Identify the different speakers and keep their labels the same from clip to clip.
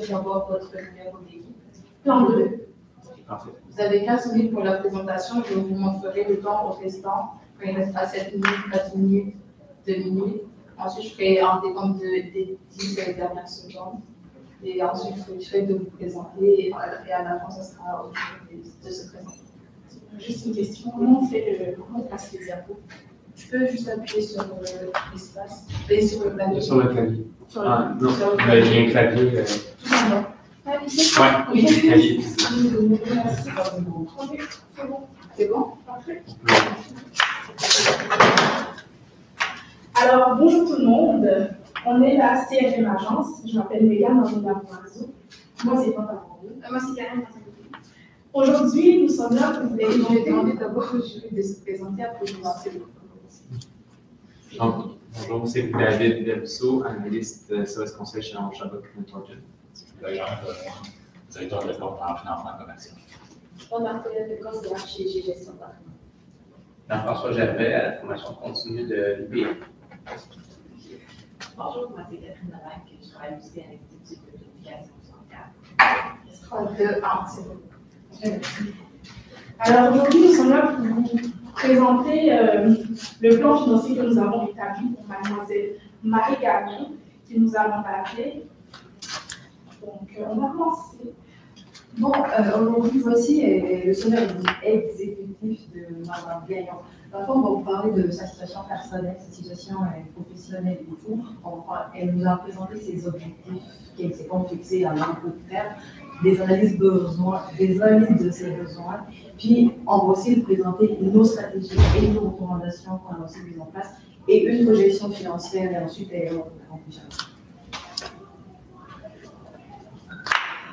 Speaker 1: J'envoie votre numéro d'équipe.
Speaker 2: Plan 2.
Speaker 3: Parfait.
Speaker 1: Vous avez 15 minutes pour la présentation. Je vous montrerai le temps au restant. Quand il restera 7 minutes, 4 minutes, 2 minutes. Ensuite, je ferai un décompte des 10 dernières secondes. Et ensuite, je ferai de vous présenter. Et à la fin, ce sera au tour de se présenter.
Speaker 2: Juste une question. Comment on passe les diapos?
Speaker 1: Tu peux juste appuyer sur l'espace et sur le clavier.
Speaker 3: Sur le clavier.
Speaker 2: Sur le
Speaker 3: Non, j'ai un clavier.
Speaker 2: Tout simplement.
Speaker 3: Oui, clavier.
Speaker 2: C'est bon.
Speaker 1: C'est bon?
Speaker 2: Parfait. Alors, bonjour tout le monde. On est la CRM Agence. Je m'appelle Mégane Marina Boiseau. Moi, c'est Tanta Marou.
Speaker 4: Moi, c'est Karen.
Speaker 2: Aujourd'hui, nous sommes là pour vous
Speaker 1: Et je vais
Speaker 2: présenter.
Speaker 1: demander d'abord au jury de se présenter après je vous lancer le
Speaker 3: Bonjour, c'est David Delso, analyste service conseil chez Sherbrooke Thornton.
Speaker 5: D'ailleurs, directeur de compte en financement commercial.
Speaker 4: Marc-Hélène de conseillère chez Gestion Patrimoine.
Speaker 3: Jean-François Gervais, à la formation continue de l'UPA.
Speaker 4: Bonjour, moi c'est Catherine Navac, je travaille aussi à l'Institut de communication sur
Speaker 1: 3, 2, 1, c'est bon.
Speaker 2: Alors, aujourd'hui, nous sommes là pour vous présenter le plan financier que nous avons établi pour mademoiselle Marie Gagnon, qui nous a mandaté. Donc, on va commencer.
Speaker 1: Bon, aujourd'hui, voici le sommaire exécutif de Mme Gagnon. D'abord, on va vous parler de sa situation personnelle, sa situation professionnelle et tout. Elle nous a présenté ses objectifs qu'elle s'est fixés à long terme, des analyses de ses besoins. Puis, on va aussi vous présenter nos stratégies et nos recommandations qu'on a aussi mises en place et une projection financière et ensuite en conclusion.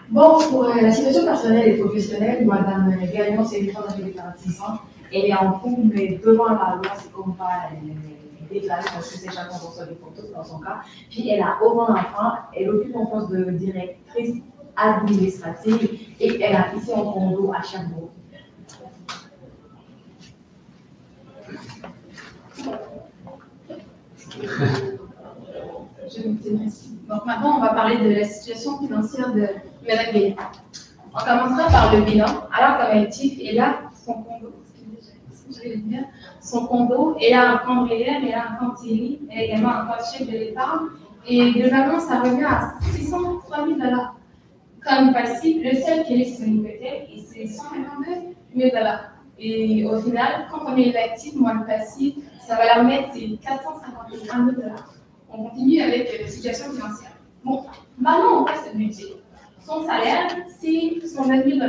Speaker 1: Bon, pour la situation personnelle et professionnelle, Mme Gagnon, c'est une femme de 46 ans. Elle est en couple, mais devant la loi, c'est comme pas déclaré parce que c'est chacun reçoit des photos dans son cas. Puis elle a aucun enfant, elle occupe un poste de directrice administrative et elle a ici un condo à Sherbrooke.
Speaker 4: Donc maintenant, on va parler de la situation financière de Mme Gagnon. On commencera par le bilan. Alors, comme elle dit, elle a son condo. Son condo, elle a un compte réel, elle a un compte TI, elle a également un compte chèque de l'épargne. Et globalement, ça revient à 603 000 $. Comme passif, le seul qui est sur une hypothèque, et c'est 152 000 $. Et au final, quand on met l'actif moins le passif, ça va la remettre, c'est 451 000 $. On continue avec la situation financière. Bon, maintenant on passe au budget. Son salaire, c'est 120 000 $.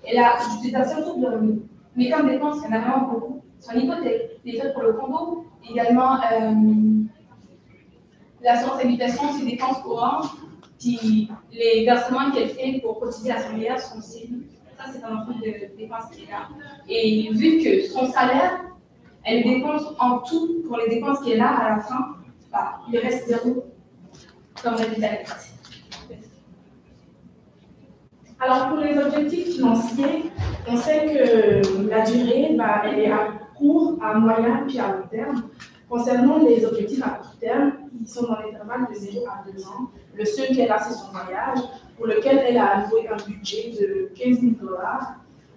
Speaker 4: Elle a une utilisation toute de revenus. Mais comme dépenses, il y en a vraiment beaucoup. Son hypothèque, les frais pour le condo, également l'assurance habitation, ses dépenses courantes, puis les versements qu'elle fait pour cotiser à son meilleur sont aussi. Ça, c'est un ensemble de dépenses qui est là. Et vu que son salaire, elle dépense en tout pour les dépenses qu'elle a à la fin, bah, il reste 0 comme résultat.
Speaker 2: Alors, pour les objectifs financiers, on sait que la durée, elle est à court, à moyen puis à long terme. Concernant les objectifs à court terme, ils sont dans l'intervalle de 0 à 2 ans. Le seul qu'elle a, c'est son mariage, pour lequel elle a alloué un budget de 15 000 $.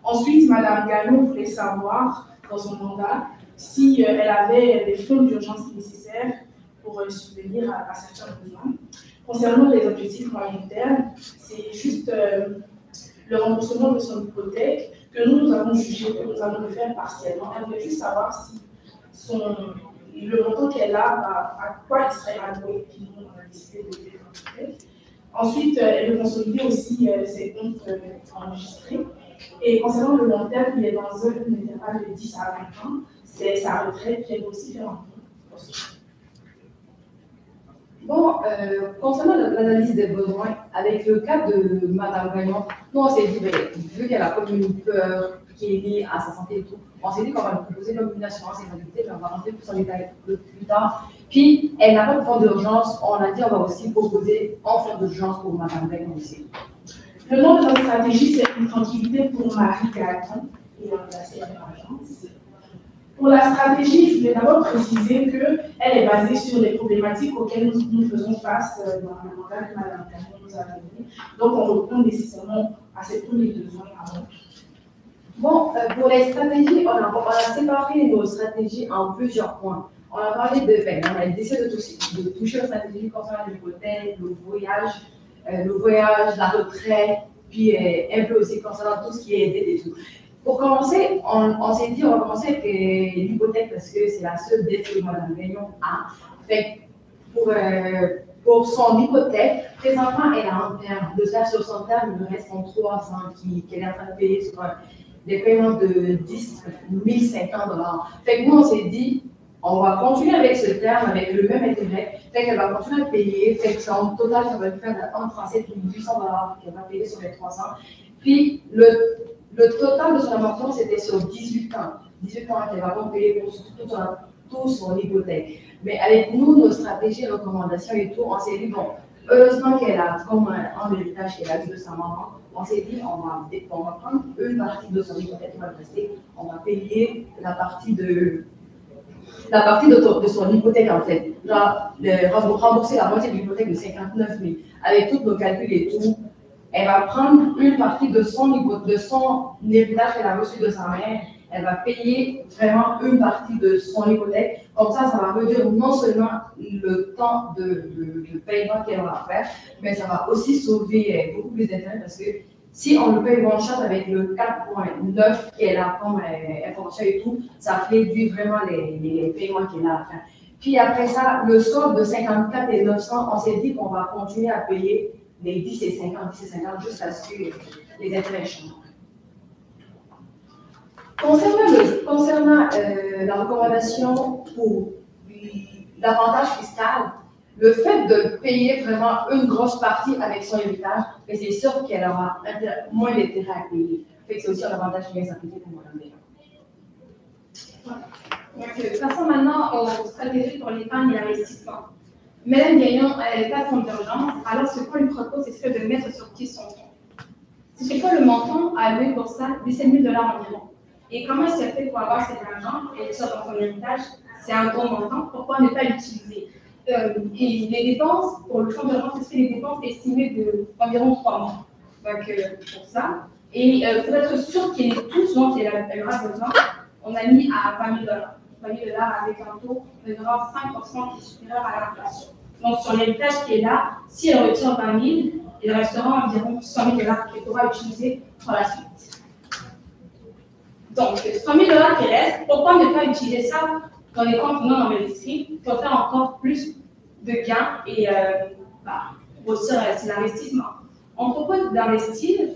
Speaker 2: Ensuite, Mme Gagnon voulait savoir, dans son mandat, si elle avait des fonds d'urgence nécessaires pour subvenir à certains besoins. Concernant les objectifs moyen terme, c'est juste le remboursement de son hypothèque que nous avons jugé que nous allons le faire partiellement. Elle voulait juste savoir si le montant qu'elle a, à quoi il serait alloué, puis nous on a décidé de le faire. Ensuite, elle veut consolider aussi ses comptes enregistrés. Et concernant le long terme, il est dans un intervalle de 10 à 20 ans. C'est sa retraite qu'elle veut aussi faire en compte.
Speaker 1: Bon, concernant l'analyse des besoins, avec le cas de Mme Gagnon, nous on s'est dit, vu qu'elle a comme une peur qui est liée à sa santé et tout, on s'est dit qu'on va lui proposer comme une assurance invalidité, mais on va rentrer plus en détail plus tard. Puis, elle n'a pas de fonds d'urgence, on a dit on va aussi proposer un fonds d'urgence pour Mme Gagnon aussi.
Speaker 2: Le nom de notre stratégie, c'est une tranquillité pour Marie Gagnon et la CRM Agence. Pour la stratégie, je voulais d'abord préciser qu'elle est basée sur les problématiques auxquelles nous faisons face dans le mandat que Mme Gagnon nous a donné. Donc, on répond nécessairement à ces premiers besoins avant.
Speaker 1: Bon, pour les stratégies, on a séparé nos stratégies en plusieurs points. On a parlé on a décidé de toucher aux stratégies concernant l'hypothèque, le voyage, la retraite, puis un peu aussi concernant tout ce qui est aidé et tout. Pour commencer, on s'est dit, on va commencer avec l'hypothèque parce que c'est la seule dette que Mme Gagnon a. Fait pour son hypothèque, présentement, elle a un terme. De faire sur son terme, il lui reste 3 ans qu'elle est en train de payer sur des paiements de 10 050 $. Fait que nous, on s'est dit, on va continuer avec ce terme, avec le même intérêt. Fait qu'elle va continuer à payer. Fait que son total, ça va lui faire entre 7 et 800 $ qu'elle va payer sur les 3 ans. Puis, le total de son amortissement, c'était sur 18 ans. 18 ans qu'elle va payer pour tout son hypothèque. Mais avec nous, nos stratégies, recommandations et tout, on s'est dit, bon, heureusement qu'elle a, comme un héritage qu'elle a eu de sa maman, on s'est dit, on va prendre une partie de son hypothèque qui va rester, on va payer la partie de son hypothèque en fait. Genre, rembourser la moitié de l'hypothèque de 59 000. Avec tous nos calculs et tout, elle va prendre une partie de son héritage qu'elle a reçu de sa mère. Elle va payer vraiment une partie de son hypothèque. Comme ça va réduire non seulement le temps de paiement qu'elle va faire, mais ça va aussi sauver beaucoup plus d'intérêt parce que si on le paye one shot avec le 4.9 qu'elle a comme information et tout, ça réduit vraiment les paiements qu'elle a à faire. Puis après ça, le solde de 54 et 900, on s'est dit qu'on va continuer à payer les 10 et 50 jusqu'à ce que les intérêts changent. Concernant la recommandation pour l'avantage fiscal, le fait de payer vraiment une grosse partie avec son héritage, c'est sûr qu'elle aura moins d'intérêt à payer. C'est aussi un avantage qui vient s'appliquer pour Mme Gagnon.
Speaker 4: Donc, passons maintenant aux stratégies pour l'épargne et l'investissement. Mme Gagnon, elle n'est pas de fonds d'urgence, alors ce qu'on lui propose, c'est de mettre sur pied son fonds. C'est quoi le montant alloué pour ça? 17 000 $ environ. Et comment est-ce qu'elle fait pour avoir cet argent et ça dans son héritage? C'est un gros montant, pourquoi ne pas l'utiliser? Et les dépenses, pour le fonds d'urgence, c'est les dépenses estimées d'environ 3 mois. Donc, pour ça. Et pour être sûr qu'il est tout ce dont elle aura besoin, on a mis à 20 000 $. 20 000 $ avec un taux de 5% qui est supérieur à l'inflation. Donc, sur l'héritage qui est là, si elle retire 20 000, il restera environ 100 000 $ qu'elle pourra utiliser pour la suite. Donc, 100 000 $ qui restent, pourquoi ne pas utiliser ça dans les comptes non investis pour faire encore plus de gains et grossir l'investissement? On propose d'investir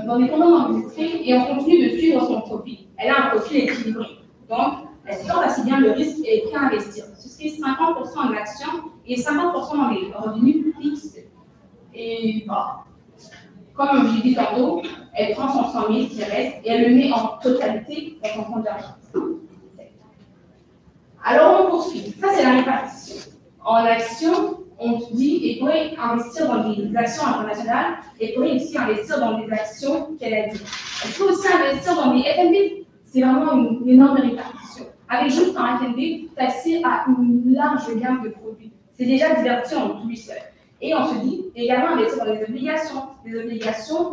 Speaker 4: dans des comptes non investis et on continue de suivre son profil. Elle a un profil équilibré. Donc, elle supporte assez bien le risque et qu'à investir. Ce serait 50% en actions et 50% dans les revenus fixes. Et comme je l'ai dit tantôt, elle prend son 100 000 qui reste et elle le met en totalité dans son compte d'argent. Alors on poursuit. Ça, c'est la répartition. En action, on dit qu'elle pourrait investir dans des actions internationales et pourrait aussi investir dans des actions qu'elle a dit. Elle peut aussi investir dans des FNB. C'est vraiment une énorme répartition. Avec juste un FNB, tu as accès à une large gamme de produits. C'est déjà diverti en lui seul. Et on se dit également investir dans des obligations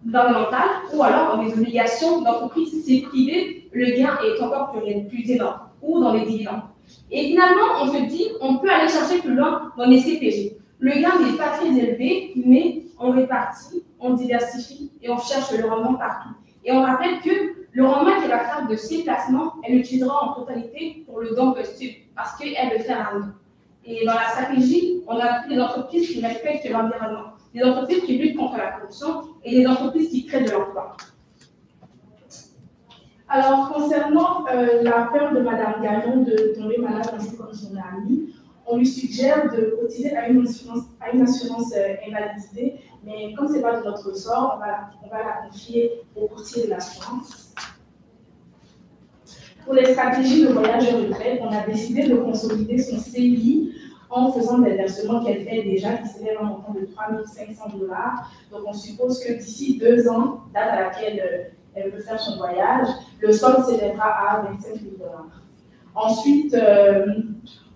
Speaker 4: gouvernementales ou alors dans des obligations d'entreprise. Si c'est privé, le gain est encore plus énorme, ou dans les dividendes. Et finalement, on se dit on peut aller chercher plus loin dans les CPG. Le gain n'est pas très élevé, mais on répartit, on diversifie et on cherche le rendement partout. Et on rappelle que le rendement qu'elle va faire de ses placements, elle l'utilisera en totalité pour le don posthume, parce qu'elle veut faire un don. Et dans la stratégie, on a pris des entreprises qui respectent l'environnement, des entreprises qui luttent contre la corruption et des entreprises qui créent de l'emploi.
Speaker 2: Alors, concernant la peur de Mme Gagnon de tomber malade un jour comme son amie, on lui suggère de cotiser à une assurance invalidité, mais comme ce n'est pas de notre ressort, on va la confier au courtier de l'assurance. Pour les stratégies de voyage et retraite, on a décidé de consolider son CI en faisant des versements qu'elle fait déjà, qui s'élèvent à un montant de 3 500 $. Donc, on suppose que d'ici 2 ans, date à laquelle elle veut faire son voyage, le solde s'élèvera à 27 000 $. Ensuite,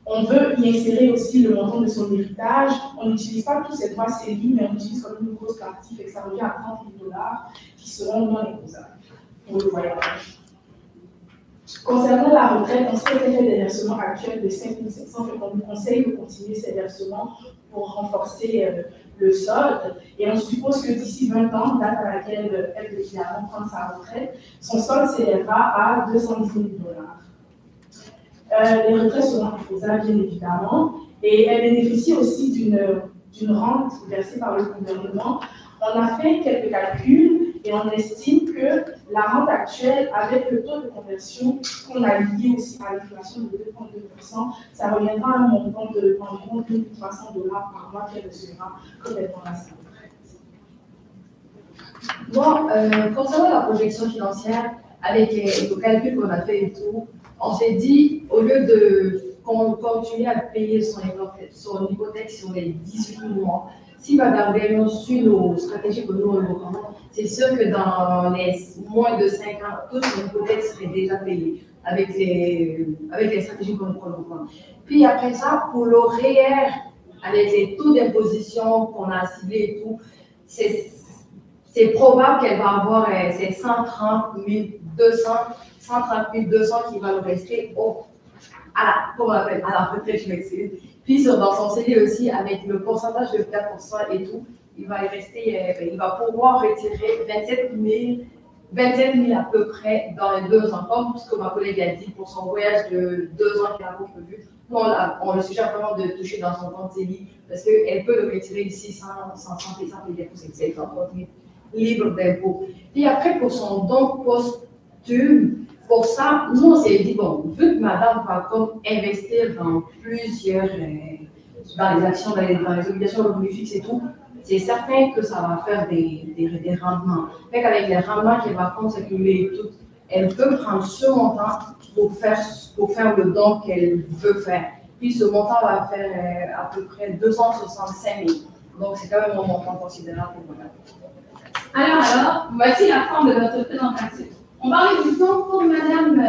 Speaker 2: on veut y insérer aussi le montant de son héritage. On n'utilise pas tous ces droits CELI, mais on utilise quand même une grosse partie, et ça revient à 30 000 $ qui seront non imposables pour le voyage. Concernant la retraite, on sait qu'elle fait des versements actuels de 5 500, et on vous conseille de continuer ces versements pour renforcer le solde. Et on suppose que d'ici 20 ans, date à laquelle elle peut finalement prendre sa retraite, son solde s'élèvera à 210 000 $. Les retraites seront imposables, bien évidemment, et elle bénéficie aussi d'une rente versée par le gouvernement. On a fait quelques calculs et on estime que la rente actuelle, avec le taux de conversion qu'on a lié aussi à l'inflation de 2,2%, ça reviendra à un montant d'environ 1 300 $ par mois qu'elle recevra quand elle prendra sa retraite.
Speaker 1: Bon, concernant la projection financière, avec les calculs qu'on a fait et tout, on s'est dit, au lieu de continuer à payer son hypothèque sur les 18 mois, si Madame Gagnon suit nos stratégies que nous recommandons, c'est sûr que dans les moins de 5 ans, toute son hypothèque serait déjà payée avec les stratégies que nous recommandons. Puis après ça, pour l'horaire, avec les taux d'imposition qu'on a ciblés et tout, c'est probable qu'elle va avoir ces 130 200 qui va le rester à la retraite, je m'excuse. Puis dans son CELI aussi, avec le pourcentage de 4% et tout, il va pouvoir retirer 27 000 à peu près dans les 2 ans, comme ce que ma collègue a dit pour son voyage de 2 ans qu'elle a prévu. Nous, on le suggère vraiment de toucher dans son compte CELI parce qu'elle peut le retirer ici sans payer d'impôts, c'est un compte libre d'impôts. Puis après, pour son don posthume, pour ça, nous, on s'est dit, bon, vu que madame va comme investir dans plusieurs, dans les actions, dans les obligations de revenus fixes et tout, c'est certain que ça va faire des rendements. Fait qu'avec les rendements qu'elle va prendre, s'accumuler et tout, elle peut prendre ce montant pour faire le don qu'elle veut faire. Puis ce montant va faire à peu près 265 000. Donc c'est quand même un montant considérable pour madame.
Speaker 4: Alors, voici la forme de notre présentation. On parlait du temps pour Madame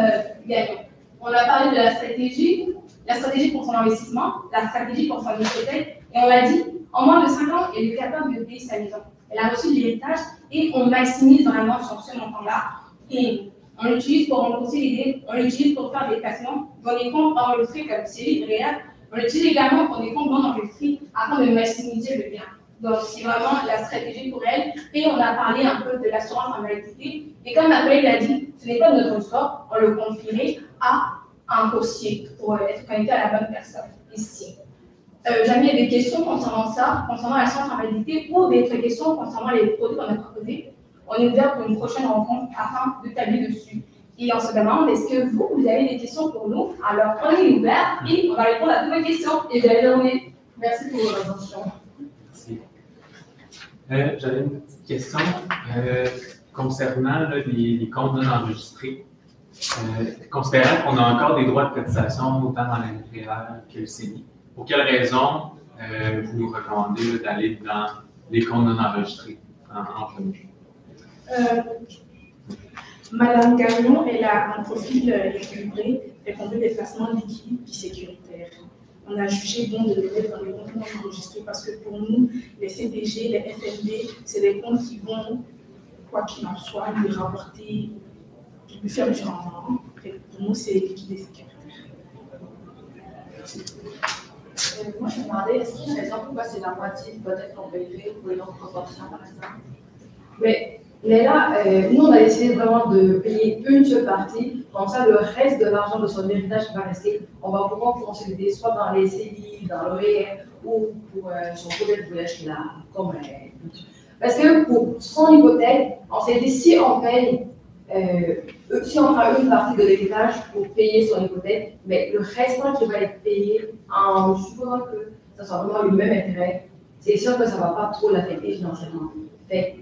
Speaker 4: Gagnon. On a parlé de la stratégie pour son investissement, la stratégie pour son hypothèque, et on l'a dit, en moins de 5 ans, elle est capable de payer sa maison. Elle a reçu de l'héritage et on maximise vraiment sur ce montant-là. Et on l'utilise pour rembourser l'idée, on l'utilise pour faire des placements dans des comptes enregistrés comme CELI, réel. On l'utilise également pour des comptes non enregistrés afin de maximiser le bien. Donc, c'est vraiment la stratégie pour elle. Et on a parlé un peu de l'assurance invalidité. Et comme ma collègue l'a dit, ce n'est pas de notre sort, on le confierait à un courtier pour être connecté à la bonne personne ici. Jamais il y a des questions concernant ça, concernant l'assurance invalidité ou d'autres questions concernant les produits qu'on a proposés. On est ouvert pour une prochaine rencontre afin de tabler dessus. Et on se demande, est-ce que vous avez des questions pour nous? Alors, on est ouvert et on va répondre à toutes vos questions. Et belle journée. Merci pour votre attention.
Speaker 3: Merci. J'avais une petite question concernant là, les comptes non enregistrés. Considérant qu'on a encore des droits de cotisation autant dans l'intérieur que le CELI, pour quelles raisons vous nous recommandez d'aller dans les comptes non enregistrés en premier?
Speaker 2: Madame Gagnon, elle a un profil équilibré, elle conduit des placements liquides et sécuritaires. On a jugé bon de le mettre dans les comptes non enregistrés parce que pour nous, les CDG, les FNB, c'est des comptes qui vont, quoi qu'il en soit, lui rapporter, lui faire du rendement. Pour nous, c'est liquide et sécuritaire.
Speaker 1: Moi, je me demandais, est-ce qu'il y a une raison pourquoi c'est la moitié peut-être qu'on payerait pour les autres proportions, par exemple? Mais là, nous, on a décidé vraiment de payer une seule partie. Comme ça, le reste de l'argent de son héritage qui va rester, on va pouvoir consolider soit dans les CELI, dans l'OER ou pour son projet de voyage qu'il a. Parce que pour son hypothèque, on s'est dit si on paye, si on prend une partie de l'héritage pour payer son hypothèque, mais le restant qui va être payé en supposant que ça soit vraiment le même intérêt, c'est sûr que ça ne va pas trop l'affecter financièrement. Fait,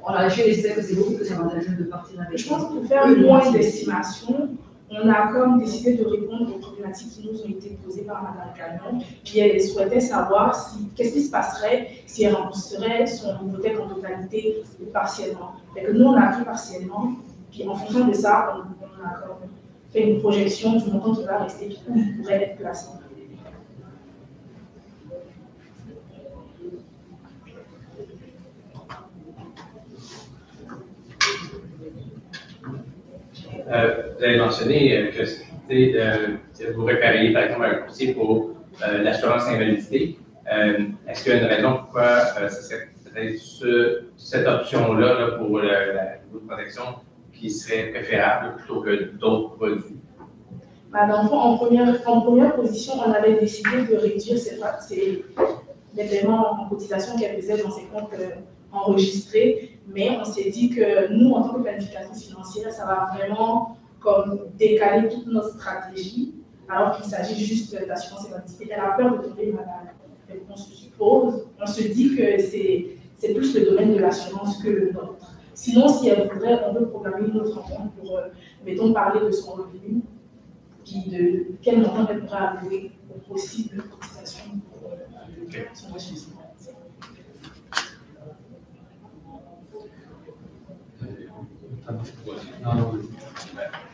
Speaker 1: on a décidé que c'est beaucoup plus avantageux de partir avec.
Speaker 2: Je pense que pour faire moins d'estimation, on a comme décidé de répondre aux problématiques qui nous ont été posées par Mme Gagnon, qui elle souhaitait savoir qu'est-ce qui se passerait si elle rembourserait son hypothèque en totalité ou partiellement. Et que nous, on a pris partiellement, puis en fonction de ça, on a comme fait une projection du montant qui va rester, où il pourrait être placé.
Speaker 6: Vous avez mentionné que vous repériez par exemple un courtier pour l'assurance invalidité. Est-ce qu'il y a une raison pourquoi ce serait peut-être cette option-là là, pour la protection qui serait préférable plutôt que d'autres produits?
Speaker 2: Dans le fond, en première position, on avait décidé de réduire les paiements en cotisation qu'elle faisait dans ses comptes enregistrés, mais on s'est dit que nous, en tant que planification financière, ça va vraiment comme décaler toute notre stratégie, alors qu'il s'agit juste d'assurance invalidité. Elle a peur de tomber malade. Et on se suppose, on se dit que c'est plus le domaine de l'assurance que le nôtre. Sinon, si elle voudrait, on peut programmer une autre rencontre pour, mettons, parler de son revenu, puis de quel montant elle pourrait allouer aux possibles cotisations pour son assurance.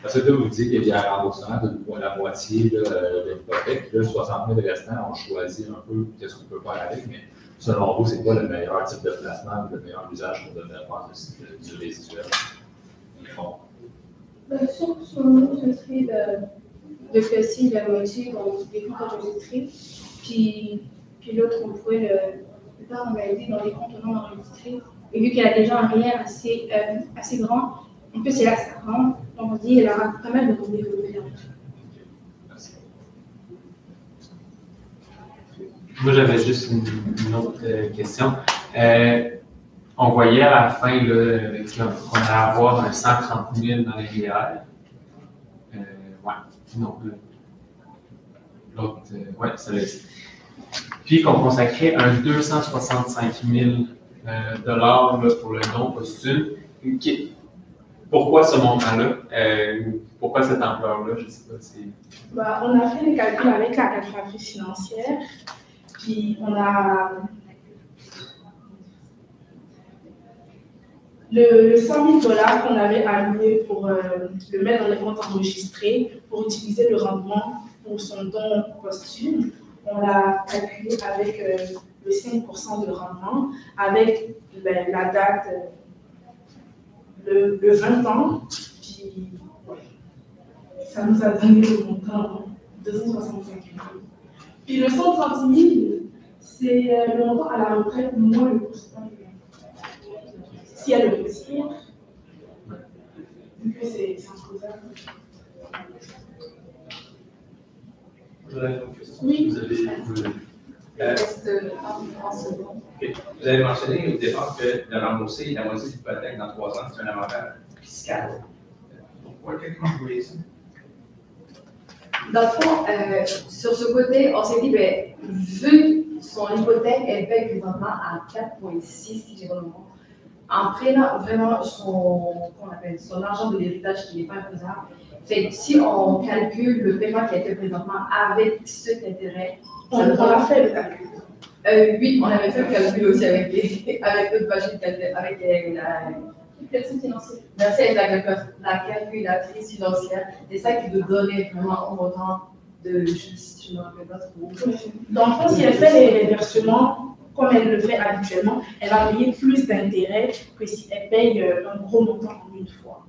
Speaker 5: Parce que là, vous dites qu'il y a un remboursement de la moitié de l'hypothèque, puis là, 60 000 restants, on choisit un peu qu'est-ce qu'on peut faire avec, mais selon vous, c'est quoi le meilleur type de placement ou le meilleur usage qu'on devrait faire du résiduel?
Speaker 1: Selon nous, ce serait de placer la moitié dans des comptes enregistrés, puis l'autre, on pourrait le faire en réalité dans des comptes non enregistrés. Et vu qu'elle a déjà un REER assez grand, en plus, c'est là que ça rentre, on se dit qu'elle aura pas mal de revenus développés.
Speaker 3: Moi, j'avais juste une autre question. On voyait à la fin qu'on allait avoir un 130 000 dans les REER. Ouais, non. L'autre, ouais, ça l'a dit. Puis qu'on consacrait un 265 000 dollars pour le don posthume. Pourquoi ce montant-là? Pourquoi cette ampleur-là? Je ne sais pas.
Speaker 2: On a fait les calculs avec la calculatrice financière, puis on a le 100 000 dollars qu'on avait alloué pour le mettre dans les comptes enregistrés pour utiliser le rendement pour son don posthume. On l'a calculé avec le 5% de rendement, avec la date le 20 ans, puis ça nous a donné le montant 265 000. Puis le 130 000, c'est le montant à la retraite moins le pourcentage. Si elle le retire, vu que c'est imposable. Oui.
Speaker 6: Vous avez mentionné au départ que de rembourser la moitié de l'hypothèque dans 3 ans, c'est un avantage fiscal. Pourquoi quelqu'un voulait ça?
Speaker 1: Dans le fond, sur ce côté, on s'est dit, vu son hypothèque, elle paye présentement à 4,6, si j'ai bon le mot, en prenant vraiment son argent de l'héritage qui n'est pas imposable. Fait que si on calcule le paiement qui a été présentement avec cet intérêt,
Speaker 2: on a fait le calcul.
Speaker 1: Oui, on avait fait le calcul aussi avec notre machine, avec la calculatrice financière. Merci avec la calculatrice financière. C'est ça qui nous donnait vraiment un montant de juste, je ne me rappelle pas trop.
Speaker 2: Dans le fond, si elle fait les versements comme elle le fait habituellement, elle va payer plus d'intérêt que si elle paye un gros montant en une fois.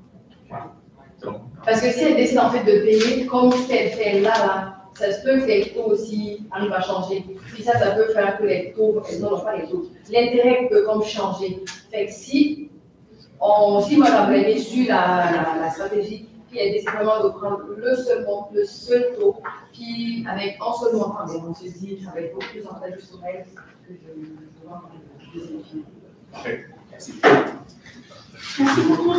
Speaker 1: Parce que si elle décide en fait de payer comme ce qu'elle fait là, ça se peut que les taux aussi arrivent à changer. Puis ça peut faire que les taux, non pas les taux, l'intérêt peut comme changer. Fait que si moi j'avais su la stratégie, puis elle décide vraiment de prendre le seul taux, puis avec un seul montant, on se dit ça va être beaucoup plus avantageux pour elle que de deuxième.
Speaker 6: Parfait. Merci.
Speaker 2: Merci beaucoup.